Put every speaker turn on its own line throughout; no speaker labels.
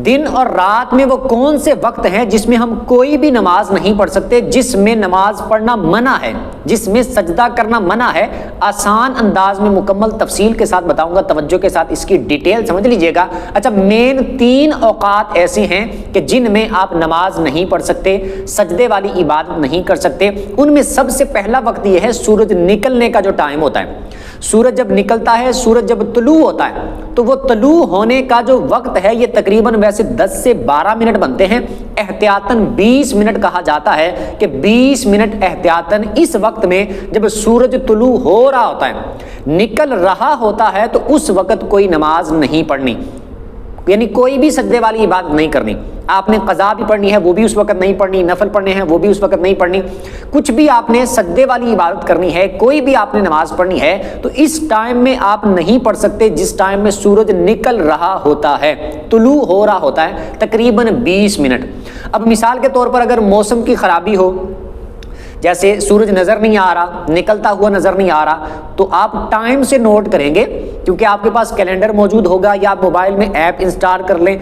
دن اور رات میں وہ کون سے وقت ہیں جس میں ہم کوئی بھی نماز نہیں پڑھ سکتے، جس میں نماز پڑھنا منع ہے، جس میں سجدہ کرنا منع ہے، آسان انداز میں مکمل تفصیل کے ساتھ بتاؤں گا، توجہ کے ساتھ اس کی ڈیٹیل سمجھ لیجئے گا۔ اچھا، مین 3 اوقات ایسے ہیں کہ جن میں آپ نماز نہیں پڑھ سکتے، سجدے والی عبادت نہیں کر سکتے۔ ان میں سب سے پہلا وقت یہ ہے سورج نکلنے کا جو ٹائم ہوتا ہے۔ سورج جب نکلتا ہے، سورج جب طلوع ہوتا ہے، تو وہ طلوع ہونے کا جو وقت ہے یہ تقریباً ویسے 10 سے 12 منٹ بنتے ہیں، احتیاطاً 20 منٹ کہا جاتا ہے کہ 20 منٹ احتیاطاً اس وقت میں جب سورج طلوع ہو رہا ہوتا ہے، نکل رہا ہوتا ہے، تو اس وقت کوئی نماز نہیں پڑھنی، یعنی کوئی بھی سجدے والی عبادت نہیں کرنی۔ آپ نے قضا بھی پڑھنی ہے وہ بھی اس وقت نہیں پڑھنی، نفل پڑھنے ہیں وہ بھی اس وقت نہیں پڑھنی، کچھ بھی آپ نے سجدے والی عبادت کرنی ہے، کوئی بھی آپ نے نماز پڑھنی ہے تو اس ٹائم میں آپ نہیں پڑھ سکتے جس ٹائم میں سورج نکل رہا ہوتا ہے، طلوع ہو رہا ہوتا ہے، تقریباً 20 منٹ۔ اب مثال کے طور پر اگر موسم کی خرابی ہو، جیسے سورج نظر نہیں آ رہا، نکلتا ہوا نظر نہیں آ رہا، تو آپ ٹائم سے نوٹ کریں گے، کیونکہ آپ کے پاس کیلنڈر موجود ہوگا یا آپ موبائل میں ایپ انسٹال کر لیں،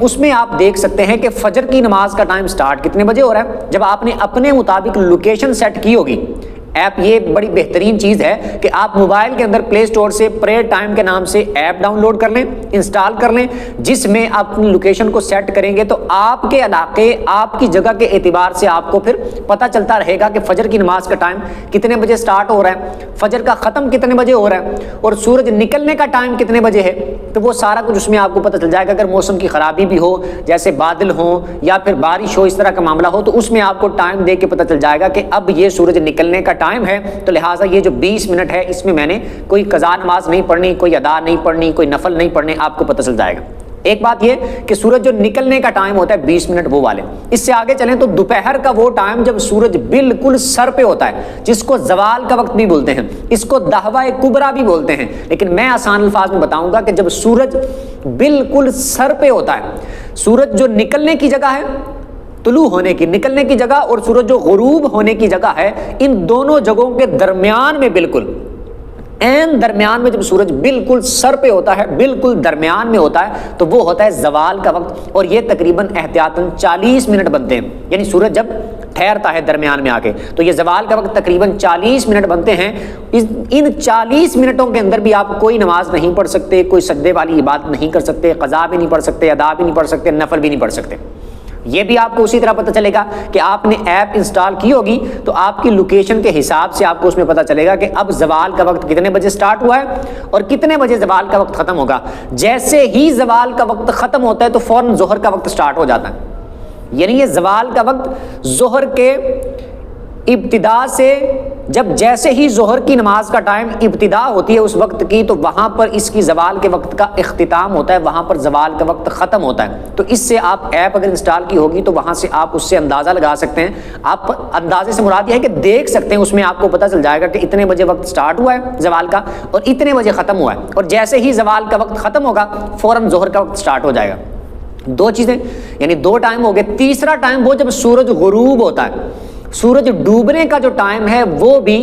اس میں آپ دیکھ سکتے ہیں کہ فجر کی نماز کا ٹائم سٹارٹ کتنے بجے ہو رہا ہے۔ جب آپ نے اپنے مطابق لوکیشن سیٹ کی ہوگی، ایپ یہ بڑی بہترین چیز ہے کہ آپ موبائل کے اندر پلے سٹور سے پریئر ٹائم کے نام سے ایپ ڈاؤن لوڈ کر لیں، انسٹال کر لیں، جس میں آپ اپنی لوکیشن کو سیٹ کریں گے تو آپ کے علاقے، آپ کی جگہ کے اعتبار سے آپ کو پھر پتہ چلتا رہے گا کہ فجر کی نماز کا ٹائم کتنے بجے سٹارٹ ہو رہا ہے، فجر کا ختم کتنے بجے ہو رہا ہے، اور سورج نکلنے کا ٹائم کتنے بجے ہے۔ تو وہ سارا کچھ اس میں آپ کو پتہ چل جائے گا۔ اگر موسم کی خرابی بھی ہو، جیسے بادل ہوں یا پھر بارش ہو، اس طرح کا معاملہ ہو، تو اس میں آپ کو ٹائم دے کے پتہ چل جائے گا کہ اب یہ سورج نکلنے کا ٹائم ہے، تو لہٰذا یہ جو 20 منٹ ہے اس میں میں نے کوئی قضا نماز نہیں پڑھنی، کوئی ادا نہیں پڑھنی، کوئی نفل نہیں پڑھنے، آپ کو پتہ چل جائے گا۔ ایک بات یہ کہ سورج جو نکلنے کا ٹائم ہوتا ہے 20 منٹ وہ والے۔ اس سے آگے چلیں تو دوپہر کا وہ ٹائم جب سورج بالکل سر پہ ہوتا ہے، جس کو زوال کا وقت بھی بولتے ہیں، اس کو دہوہ کبریٰ بھی بولتے ہیں، لیکن میں آسان الفاظ میں بتاؤں گا کہ جب سورج بالکل سر پہ ہوتا ہے، سورج جو نکلنے کی جگہ ہے، طلوع ہونے کی، نکلنے کی جگہ، اور سورج جو غروب ہونے کی جگہ ہے، ان دونوں جگہوں کے درمیان میں بالکل عین درمیان میں جب سورج بالکل سر پہ ہوتا ہے، بالکل درمیان میں ہوتا ہے، تو وہ ہوتا ہے زوال کا وقت، اور یہ تقریباً احتیاطاً 40 منٹ بنتے ہیں، یعنی سورج جب ٹھہرتا ہے درمیان میں آ کے، تو یہ زوال کا وقت تقریباً 40 منٹ بنتے ہیں۔ ان 40 منٹوں کے اندر بھی آپ کوئی نماز نہیں پڑھ سکتے، کوئی سجدے والی عبادت نہیں کر سکتے، قضا بھی نہیں پڑھ سکتے، ادا بھی نہیں پڑھ سکتے، نفل بھی نہیں پڑھ سکتے۔ یہ بھی آپ کو اسی طرح پتہ چلے گا کہ آپ نے ایپ انسٹال کی ہوگی تو آپ کی لوکیشن کے حساب سے آپ کو اس میں پتہ چلے گا کہ اب زوال کا وقت کتنے بجے سٹارٹ ہوا ہے اور کتنے بجے زوال کا وقت ختم ہوگا۔ جیسے ہی زوال کا وقت ختم ہوتا ہے تو فوراً ظہر کا وقت سٹارٹ ہو جاتا ہے، یعنی یہ زوال کا وقت ظہر کے ابتدا سے، جب جیسے ہی ظہر کی نماز کا ٹائم ابتدا ہوتی ہے اس وقت کی، تو وہاں پر اس کی زوال کے وقت کا اختتام ہوتا ہے، وہاں پر زوال کا وقت ختم ہوتا ہے۔ تو اس سے آپ ایپ اگر انسٹال کی ہوگی تو وہاں سے آپ اس سے اندازہ لگا سکتے ہیں۔ آپ اندازے سے مراد یہ ہے کہ دیکھ سکتے ہیں، اس میں آپ کو پتہ چل جائے گا کہ اتنے بجے وقت سٹارٹ ہوا ہے زوال کا اور اتنے بجے ختم ہوا ہے، اور جیسے ہی زوال کا وقت ختم ہوگا فوراً ظہر کا وقت سٹارٹ ہو جائے گا۔ دو چیزیں، یعنی 2 ٹائم ہو گئے۔ تیسرا ٹائم وہ جب سورج غروب ہوتا ہے، سورج ڈوبنے کا جو ٹائم ہے وہ بھی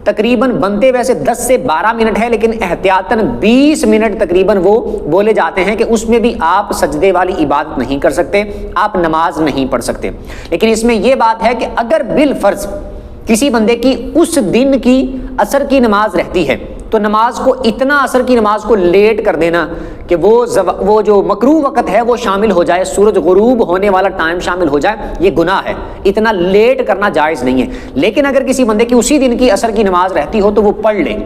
تقریباً بنتے ویسے 10 سے 12 منٹ ہے، لیکن احتیاطاً 20 منٹ تقریباً وہ بولے جاتے ہیں کہ اس میں بھی آپ سجدے والی عبادت نہیں کر سکتے، آپ نماز نہیں پڑھ سکتے۔ لیکن اس میں یہ بات ہے کہ اگر بالفرض کسی بندے کی اس دن کی عصر کی نماز رہتی ہے تو نماز کو اتنا عصر کی نماز کو لیٹ کر دینا کہ وہ جو مکروہ وقت ہے وہ شامل ہو جائے، سورج غروب ہونے والا ٹائم شامل ہو جائے، یہ گناہ ہے، اتنا لیٹ کرنا جائز نہیں ہے۔ لیکن اگر کسی بندے کی اسی دن کی عصر کی نماز رہتی ہو تو وہ پڑھ لے،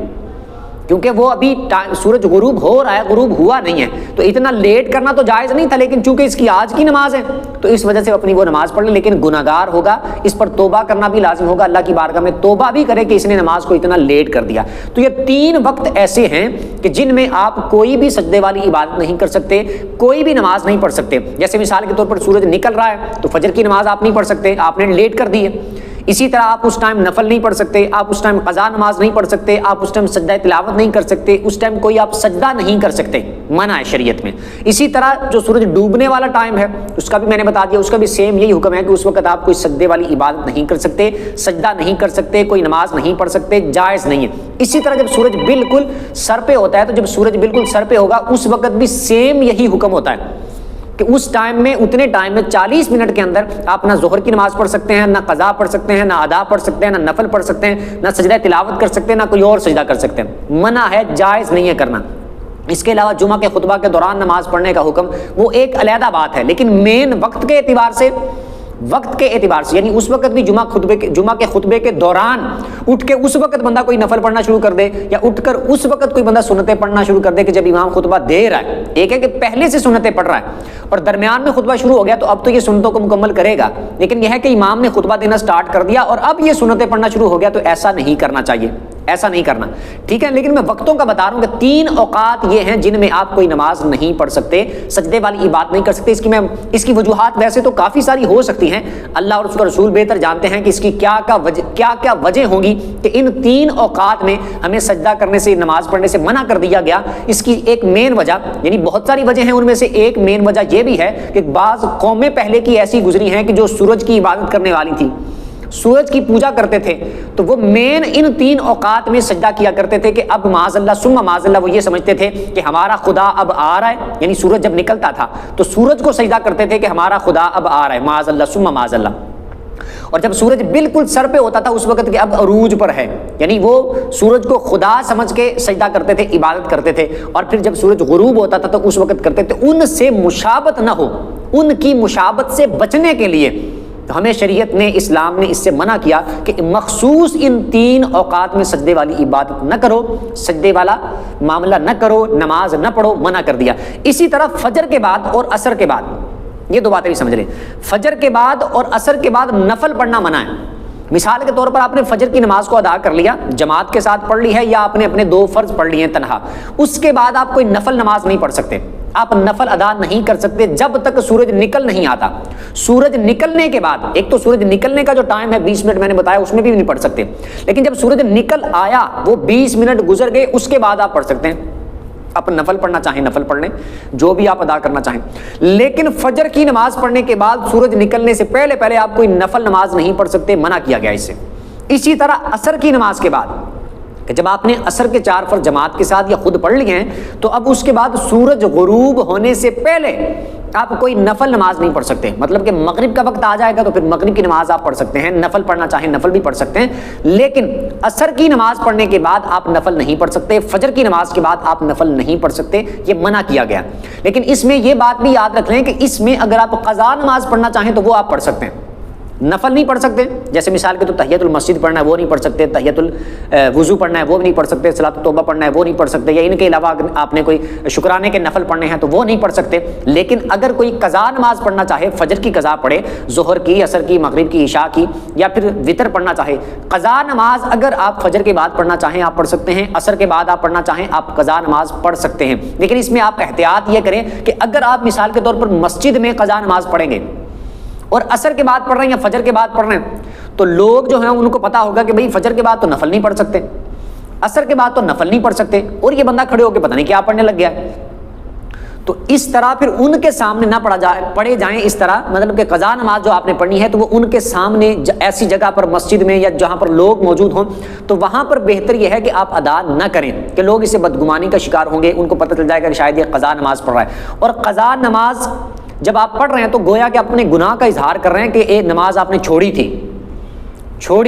کیونکہ وہ ابھی سورج غروب ہو رہا ہے، غروب ہوا نہیں ہے، تو اتنا لیٹ کرنا تو جائز نہیں تھا، لیکن چونکہ اس کی آج کی نماز ہے تو اس وجہ سے اپنی وہ نماز پڑھ لے، لیکن گناہگار ہوگا، اس پر توبہ کرنا بھی لازم ہوگا، اللہ کی بارگاہ میں توبہ بھی کرے کہ اس نے نماز کو اتنا لیٹ کر دیا۔ تو یہ 3 وقت ایسے ہیں کہ جن میں آپ کوئی بھی سجدے والی عبادت نہیں کر سکتے، کوئی بھی نماز نہیں پڑھ سکتے۔ جیسے مثال کے طور پر سورج نکل رہا ہے تو فجر کی نماز آپ نہیں پڑھ سکتے، آپ نے لیٹ کر دی ہے۔ اسی طرح آپ اس ٹائم نفل نہیں پڑھ سکتے، آپ اس ٹائم قضا نماز نہیں پڑھ سکتے، آپ اس ٹائم سجدہ تلاوت نہیں کر سکتے، اس ٹائم کوئی آپ سجدہ نہیں کر سکتے، منع ہے شریعت میں۔ اسی طرح جو سورج ڈوبنے والا ٹائم ہے اس کا بھی میں نے بتا دیا، اس کا بھی سیم یہی حکم ہے کہ اس وقت آپ کوئی سجدے والی عبادت نہیں کر سکتے، سجدہ نہیں کر سکتے، کوئی نماز نہیں پڑھ سکتے، جائز نہیں ہے۔ اسی طرح جب سورج بالکل سر پہ ہوتا ہے، تو جب سورج بالکل سر پہ ہوگا اس وقت بھی سیم یہی حکم ہوتا ہے، کہ اس ٹائم میں اتنے ٹائم میں 40 منٹ کے اندر آپ نہ ظہر کی نماز پڑھ سکتے ہیں، نہ قضا پڑھ سکتے ہیں، نہ ادا پڑھ سکتے ہیں، نہ نفل پڑھ سکتے ہیں، نہ سجدہ تلاوت کر سکتے ہیں، نہ کوئی اور سجدہ کر سکتے ہیں، منع ہے، جائز نہیں ہے کرنا۔ اس کے علاوہ جمعہ کے خطبہ کے دوران نماز پڑھنے کا حکم وہ ایک علیحدہ بات ہے، لیکن مین وقت کے اعتبار سے یعنی اس وقت بھی جمعہ کے خطبے کے دوران اٹھ کے اس وقت بندہ کوئی نفل پڑھنا شروع کر دے، یا اٹھ کر اس وقت کوئی بندہ سنتیں پڑھنا شروع کر دے کہ جب امام خطبہ دے رہا ہے۔ ایک ہے کہ پہلے سے سنتیں پڑھ رہا ہے اور درمیان میں خطبہ شروع ہو گیا تو اب تو یہ سنتوں کو مکمل کرے گا، لیکن یہ ہے کہ امام نے خطبہ دینا سٹارٹ کر دیا اور اب یہ سنتیں پڑھنا شروع ہو گیا، تو ایسا نہیں کرنا چاہیے، ایسا نہیں کرنا، ٹھیک ہے۔ لیکن میں وقتوں کا بتا رہا ہوں کہ 3 اوقات یہ ہیں جن میں آپ کوئی نماز نہیں پڑھ سکتے، سجدے والی بات نہیں کر سکتے۔ اس کی وجوہات ویسے تو کافی ساری ہو سکتی ہیں، اللہ اور اس کا رسول بہتر جانتے ہیں کہ اس کی کیا وجہ ہوں گی کہ ان 3 اوقات میں ہمیں سجدہ کرنے سے، نماز پڑھنے سے منع کر دیا گیا۔ اس کی ایک مین وجہ، یعنی بہت ساری وجہ ہیں، ان میں سے ایک مین وجہ یہ بھی ہے کہ بعض قومیں پہلے کی ایسی گزری ہیں کہ جو سورج کی عبادت کرنے والی تھی، سورج کی پوجا کرتے تھے، تو وہ مین ان 3 اوقات میں سجدہ کیا کرتے تھے کہ اب معاذ اللہ ثم معاذ اللہ وہ یہ سمجھتے تھے کہ ہمارا خدا اب آ رہا ہے، یعنی سورج جب نکلتا تھا تو سورج کو سجدہ کرتے تھے کہ ہمارا خدا اب آ رہا ہے، معاذ اللہ ثم معاذ اللہ۔ اور جب سورج بالکل سر پہ ہوتا تھا اس وقت کہ اب عروج پر ہے، یعنی وہ سورج کو خدا سمجھ کے سجدہ کرتے تھے، عبادت کرتے تھے۔ اور پھر جب سورج غروب ہوتا تھا تو اس وقت کرتے تھے، ان سے مشابہت نہ ہو، ان کی مشابہت سے بچنے کے لیے تو ہمیں شریعت نے، اسلام نے اس سے منع کیا کہ مخصوص ان 3 اوقات میں سجدے والی عبادت نہ کرو، سجدے والا معاملہ نہ کرو، نماز نہ پڑھو، منع کر دیا۔ اسی طرح فجر کے بعد اور عصر کے بعد، یہ 2 باتیں بھی سمجھ لیں، فجر کے بعد اور عصر کے بعد نفل پڑھنا منع ہے۔ مثال کے طور پر آپ نے فجر کی نماز کو ادا کر لیا، جماعت کے ساتھ پڑھ لی ہے، یا آپ نے اپنے 2 فرض پڑھ لیے ہیں تنہا، اس کے بعد آپ کوئی نفل نماز نہیں پڑھ سکتے، آپ نفل ادا نہیں کر سکتے جب تک سورج نکل نہیں آتا۔ سورج نکلنے کے بعد، ایک تو سورج نکلنے کا جو ٹائم ہے 20 منٹ میں نے بتایا، اس میں بھی نہیں پڑھ سکتے، لیکن جب سورج نکل آیا، وہ 20 منٹ گزر گئے، اس کے بعد آپ پڑھ سکتے ہیں۔ آپ نفل پڑھنا چاہیں نفل پڑھ لیں، جو بھی آپ ادا کرنا چاہیں، لیکن فجر کی نماز پڑھنے کے بعد سورج نکلنے سے پہلے آپ کوئی نفل نماز نہیں پڑھ سکتے، منع کیا گیا اس سے۔ اسی طرح عصر کی نماز کے بعد، کہ جب آپ نے عصر کے 4 فرض جماعت کے ساتھ یا خود پڑھ لیے ہیں، تو اب اس کے بعد سورج غروب ہونے سے پہلے آپ کوئی نفل نماز نہیں پڑھ سکتے۔ مطلب کہ مغرب کا وقت آ جائے گا تو پھر مغرب کی نماز آپ پڑھ سکتے ہیں، نفل پڑھنا چاہیں نفل بھی پڑھ سکتے ہیں، لیکن عصر کی نماز پڑھنے کے بعد آپ نفل نہیں پڑھ سکتے، فجر کی نماز کے بعد آپ نفل نہیں پڑھ سکتے، یہ منع کیا گیا۔ لیکن اس میں یہ بات بھی یاد رکھ لیں کہ اس میں اگر آپ قضا نماز پڑھنا چاہیں تو وہ آپ پڑھ سکتے ہیں، نفل نہیں پڑھ سکتے۔ جیسے مثال کے تو تحیت المسجد پڑھنا ہے وہ نہیں پڑھ سکتے، تحیت الوضو پڑھنا ہے وہ نہیں پڑھ سکتے، صلاۃ التوبہ پڑھنا ہے وہ نہیں پڑھ سکتے، یا ان کے علاوہ آپ نے کوئی شکرانے کے نفل پڑھنے ہیں تو وہ نہیں پڑھ سکتے۔ لیکن اگر کوئی قضا نماز پڑھنا چاہے، فجر کی قضا پڑھے، ظہر کی، عصر کی، مغرب کی، عشاء کی، یا پھر وتر پڑھنا چاہے، قضا نماز اگر آپ فجر کے بعد پڑھنا چاہیں آپ پڑھ سکتے ہیں، عصر کے بعد آپ پڑھنا چاہیں آپ قضا نماز پڑھ سکتے ہیں۔ لیکن اس میں آپ احتیاط یہ کریں کہ اگر آپ مثال کے طور پر مسجد میں قضا نماز پڑھیں گے اور عصر کے بعد پڑھ رہے ہیں یا فجر کے بعد پڑھ رہے ہیں، تو لوگ جو ہیں ان کو پتا ہوگا کہ بھئی فجر کے بعد تو نفل نہیں پڑھ سکتے، عصر کے بعد تو نفل نہیں پڑھ سکتے، اور یہ بندہ کھڑے ہو کے پتہ نہیں کیا پڑھنے لگ گیا ہے۔ تو اس طرح پھر ان کے سامنے نہ پڑھے جائیں اس طرح، مطلب کہ قضا نماز جو آپ نے پڑھنی ہے تو وہ ان کے سامنے ایسی جگہ پر، مسجد میں یا جہاں پر لوگ موجود ہوں، تو وہاں پر بہتر یہ ہے کہ آپ ادا نہ کریں کہ لوگ اسے بدگمانی کا شکار ہوں گے، ان کو پتہ چل جائے گا کہ شاید یہ قضا نماز پڑھ رہا ہے۔ اور قضا نماز جب آپ پڑھ رہے ہیں تو گویا کہ اپنے گناہ کا اظہار کر رہے ہیں کہ ایک نماز آپ نے چھوڑی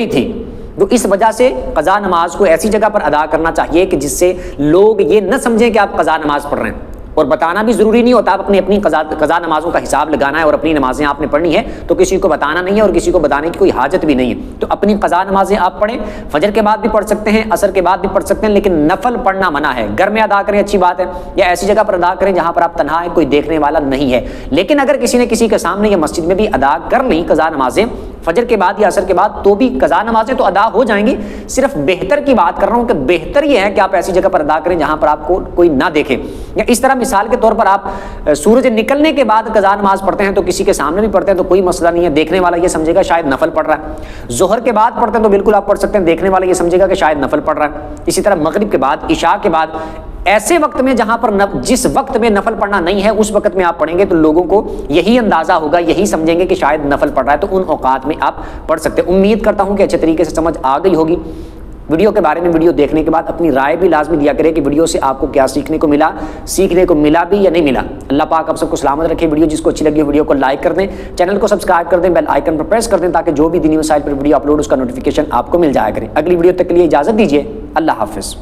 تھی، تو اس وجہ سے قضا نماز کو ایسی جگہ پر ادا کرنا چاہیے کہ جس سے لوگ یہ نہ سمجھیں کہ آپ قضا نماز پڑھ رہے ہیں۔ اور بتانا بھی ضروری نہیں ہوتا، آپ اپنی قضا نمازوں کا حساب لگانا ہے اور اپنی نمازیں آپ نے پڑھنی ہے تو کسی کو بتانا نہیں ہے اور کسی کو بتانے کی کوئی حاجت بھی نہیں ہے۔ تو اپنی قضا نمازیں آپ پڑھیں، فجر کے بعد بھی پڑھ سکتے ہیں، عصر کے بعد بھی پڑھ سکتے ہیں، لیکن نفل پڑھنا منع ہے۔ گھر میں ادا کریں اچھی بات ہے، یا ایسی جگہ پر ادا کریں جہاں پر آپ تنہا ہیں، کوئی دیکھنے والا نہیں ہے۔ لیکن اگر کسی نے کسی کے سامنے یا مسجد میں بھی ادا کر لیں قضا نمازیں فجر کے بعد یا عصر کے بعد، تو بھی قضا نمازیں تو ادا ہو جائیں گی۔ صرف بہتر کی بات کر رہا ہوں کہ بہتر یہ ہے کہ آپ ایسی جگہ پر ادا کریں جہاں پر آپ کو کوئی نہ دیکھے۔ یا اس طرح مثال کے طور پر آپ سورج نکلنے کے بعد قضا نماز پڑھتے ہیں تو کسی کے سامنے بھی پڑھتے ہیں تو کوئی مسئلہ نہیں ہے، دیکھنے والا یہ سمجھے گا شاید نفل پڑھ رہا ہے۔ ظہر کے بعد پڑھتے ہیں تو بالکل آپ پڑھ سکتے ہیں، دیکھنے والا یہ سمجھے گا کہ شاید نفل پڑھ رہا ہے۔ اسی طرح مغرب کے بعد، عشاء کے بعد، ایسے وقت میں جہاں پر جس وقت میں نفل پڑھنا نہیں ہے اس وقت میں آپ پڑھیں گے تو لوگوں کو یہی اندازہ ہوگا، یہی سمجھیں گے کہ شاید نفل پڑھ رہا ہے، تو ان اوقات میں آپ پڑھ سکتے ہیں۔ امید کرتا ہوں کہ اچھے طریقے سے سمجھ آ گئی ہوگی۔ ویڈیو کے بارے میں ویڈیو دیکھنے کے بعد اپنی رائے بھی لازمی دیا کرے کہ ویڈیو سے آپ کو کیا سیکھنے کو ملا بھی یا نہیں ملا۔ اللہ پاک آپ سب کو سلامت رکھے۔ ویڈیو جس کو اچھی لگی ویڈیو کو لائک کر دیں، چینل کو سبسکرائب کر دیں، بیل آئیکن پر پریس کر دیں تاکہ جو بھی دینی مسائل پر ویڈیو اپلوڈ اس کا نوٹیفیکیشن آپ کو مل جایا کرے۔ اگلی ویڈیو تک کے لیے اجازت دیجیے، اللہ حافظ۔